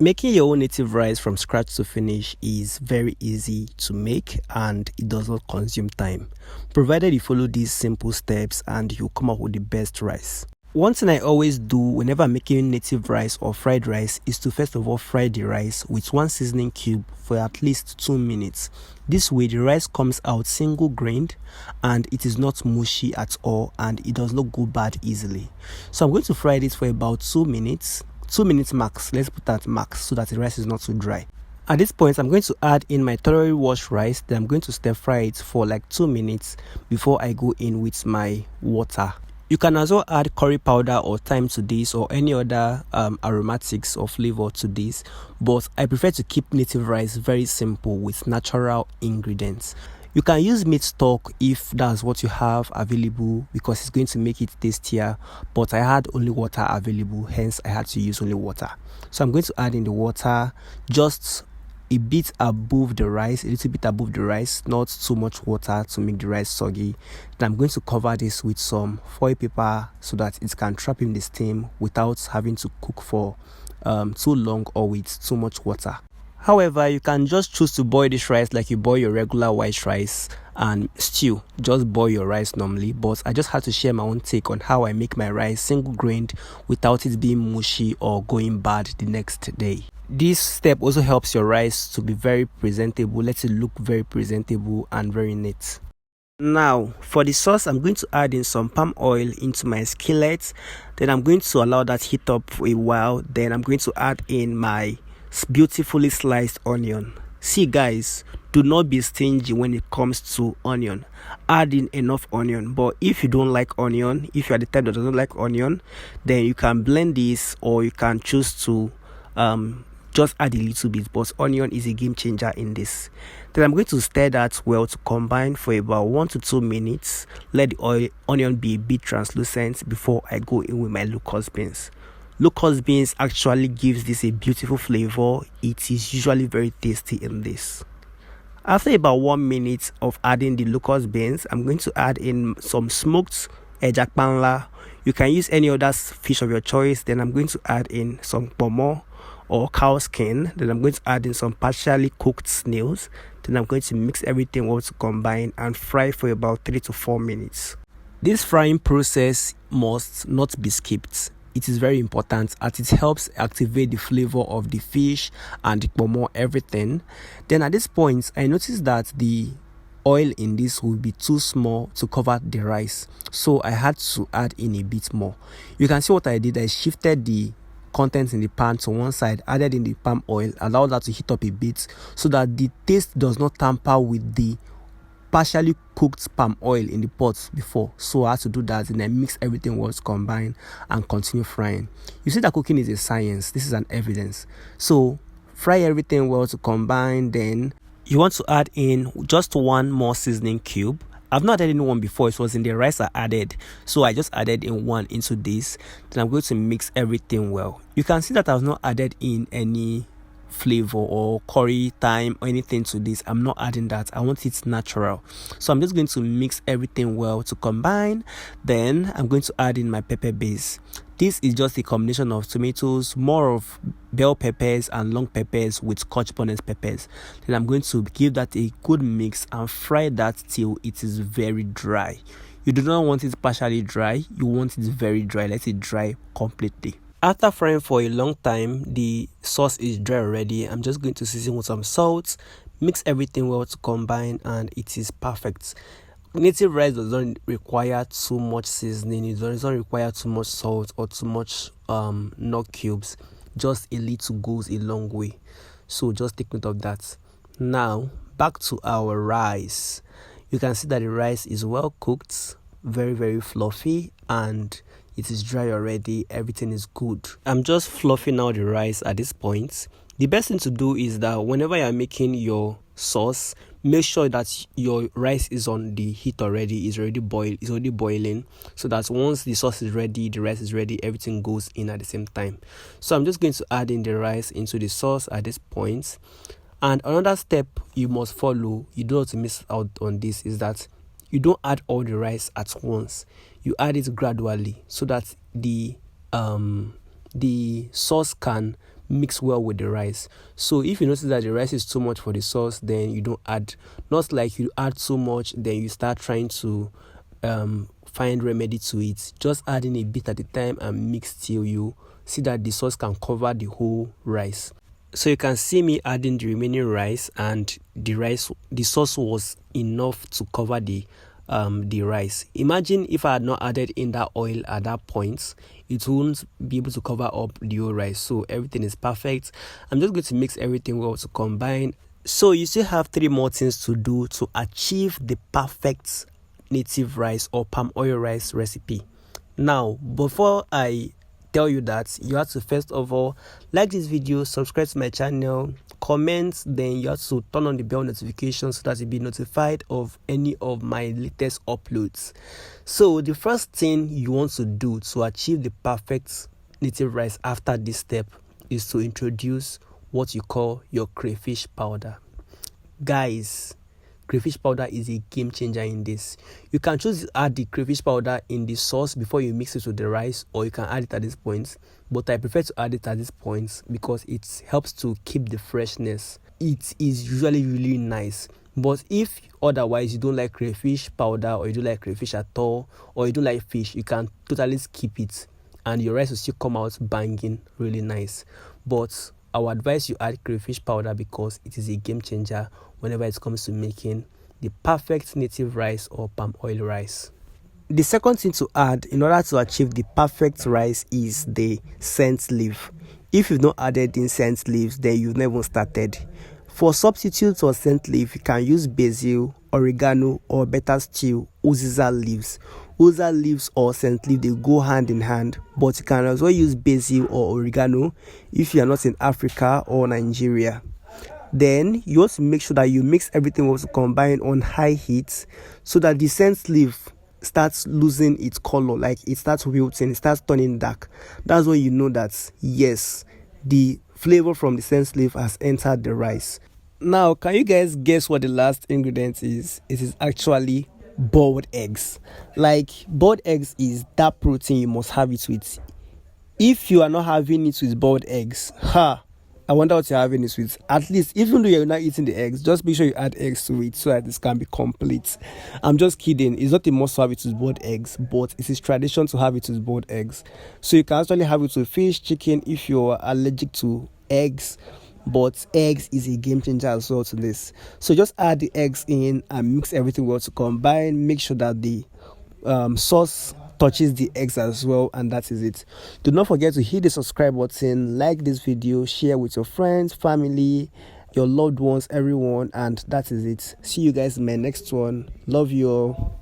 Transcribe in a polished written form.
Making your own native rice from scratch to finish is very easy to make and it does not consume time, provided you follow these simple steps and you come up with the best rice. One thing I always do whenever I'm making native rice or fried rice is to first of all fry the rice with one seasoning cube for at least 2 minutes. This way the rice comes out single grained and it is not mushy at all and it does not go bad easily. So I'm going to fry this for about 2 minutes. 2 minutes max, let's put that max so that the rice is not too dry. At this point, I'm going to add in my thoroughly washed rice. Then I'm going to stir fry it for like 2 minutes before I go in with my water. You can also add curry powder or thyme to this or any other aromatics or flavor to this, but I prefer to keep native rice very simple with natural ingredients. You can use meat stock if that's what you have available because it's going to make it tastier, but I had only water available, hence I had to use only water. So I'm going to add in the water just a bit above the rice, a little bit above the rice, not too much water to make the rice soggy. Then I'm going to cover this with some foil paper so that it can trap in the steam without having to cook for too long or with too much water. However, you can just choose to boil this rice like you boil your regular white rice and stew. Just boil your rice normally, but I just had to share my own take on how I make my rice single grained without it being mushy or going bad the next day. This step also helps your rice to be very presentable, lets it look very presentable and very neat. Now, for the sauce, I'm going to add in some palm oil into my skillet. Then I'm going to allow that heat up for a while. Then I'm going to add in my beautifully sliced onion. See guys, do not be stingy when it comes to onion. Add in enough onion, but if you don't like onion, if you are the type that doesn't like onion, then you can blend this or you can choose to just add a little bit, but onion is a game changer in this. Then I'm going to stir that well to combine for about 1 to 2 minutes. Let the onion be a bit translucent before I go in with my locust beans. Locust beans actually gives this a beautiful flavor. It is usually very tasty in this. After about 1 minute of adding the locust beans, I'm going to add in some smoked Panla. You can use any other fish of your choice. Then I'm going to add in some Pomo or cow skin. Then I'm going to add in some partially cooked snails. Then I'm going to mix everything well to combine and fry for about 3 to 4 minutes. This frying process must not be skipped. It is very important as it helps activate the flavor of the fish and the pomo, everything. Then at this point, I noticed that the oil in this will be too small to cover the rice, so I had to add in a bit more. You can see what I did. I shifted the contents in the pan to one side, added in the palm oil, allowed that to heat up a bit so that the taste does not tamper with the partially cooked palm oil in the pot before. So I had to do that and I mix everything well to combine and continue frying. You see that cooking is a science. This is an evidence. So fry everything well to combine. Then you want to add in just one more seasoning cube. I've not added in one before. It was in the rice I added, so I just added in one into this. Then I'm going to mix everything well. You can see that I've not added in any flavor or curry, thyme or anything to this. I'm not adding that. I want it natural, so I'm just going to mix everything well to combine. Then I'm going to add in my pepper base. This is just a combination of tomatoes, more of bell peppers and long peppers with Scotch bonnet peppers. Then I'm going to give that a good mix and fry that till it is very dry. You do not want it partially dry, you want it very dry. Let it dry completely. After frying for a long time, the sauce is dry already. I'm just going to season with some salt, mix everything well to combine, and it is perfect. Native rice doesn't require too much seasoning. It doesn't require too much salt or too much nut cubes. Just a little goes a long way. So just take note of that. Now back to our rice. You can see that the rice is well cooked, very, very fluffy, and it is dry already. Everything is good. I'm just fluffing out the rice at this point. The best thing to do is that whenever you're making your sauce, make sure that your rice is on the heat already. It's already boiling, so that once the sauce is ready, the rice is ready, everything goes in at the same time. So I'm just going to add in the rice into the sauce at this point. And another step you must follow, you don't have to miss out on this, is that you don't add all the rice at once. You add it gradually so that the sauce can mix well with the rice. So if you notice that the rice is too much for the sauce, then you don't add. Not like you add so much, then you start trying to find remedy to it. Just adding a bit at a time and mix till you see that the sauce can cover the whole rice. So you can see me adding the remaining rice, and the sauce was enough to cover the rice. Imagine if I had not added in that oil at that point, it wouldn't be able to cover up the whole rice. So everything is perfect. I'm just going to mix everything well to combine. So you still have 3 more things to do to achieve the perfect native rice or palm oil rice recipe. Now, before I tell you that, you have to first of all like this video, subscribe to my channel, comment, then you have to turn on the bell notification so that you'll be notified of any of my latest uploads. So the first thing you want to do to achieve the perfect native rice after this step is to introduce what you call your crayfish powder. Guys, crayfish powder is a game changer in this. You can choose to add the crayfish powder in the sauce before you mix it with the rice, or you can add it at this point, but I prefer to add it at this point because it helps to keep the freshness. It is usually really nice. But if otherwise you don't like crayfish powder, or you don't like crayfish at all, or you don't like fish, you can totally skip it and your rice will still come out banging really nice. But I would advise you add crayfish powder because it is a game changer whenever it comes to making the perfect native rice or palm oil rice. The second thing to add in order to achieve the perfect rice is the scent leaf. If you've not added in scent leaves, then you've never started. For substitutes or scent leaf, you can use basil, oregano, or better still, uziza leaves. Uziza leaves or scent leaf, they go hand in hand, but you can as well use basil or oregano if you are not in Africa or Nigeria. Then you want to make sure that you mix everything well to combine on high heat so that the scent leaf starts losing its color, like it starts wilting, it starts turning dark. That's when you know that yes, the flavor from the scent leaf has entered the rice. Now, can you guys guess what the last ingredient is? It is actually boiled eggs. Like, boiled eggs is that protein you must have it with. If you are not having it with boiled eggs, I wonder what you're having it with. At least, even though you're not eating the eggs, just make sure you add eggs to it so that this can be complete. I'm just kidding. It's not a must to have it with boiled eggs, but it is tradition to have it with boiled eggs. So you can actually have it with fish, chicken if you're allergic to eggs. But eggs is a game changer as well to this. So just add the eggs in and mix everything well to combine. Make sure that the sauce touches the eggs as well, and that is it. Do not forget to hit the subscribe button, like this video, share with your friends, family, your loved ones, everyone, and that is it. See you guys in my next one. Love you all.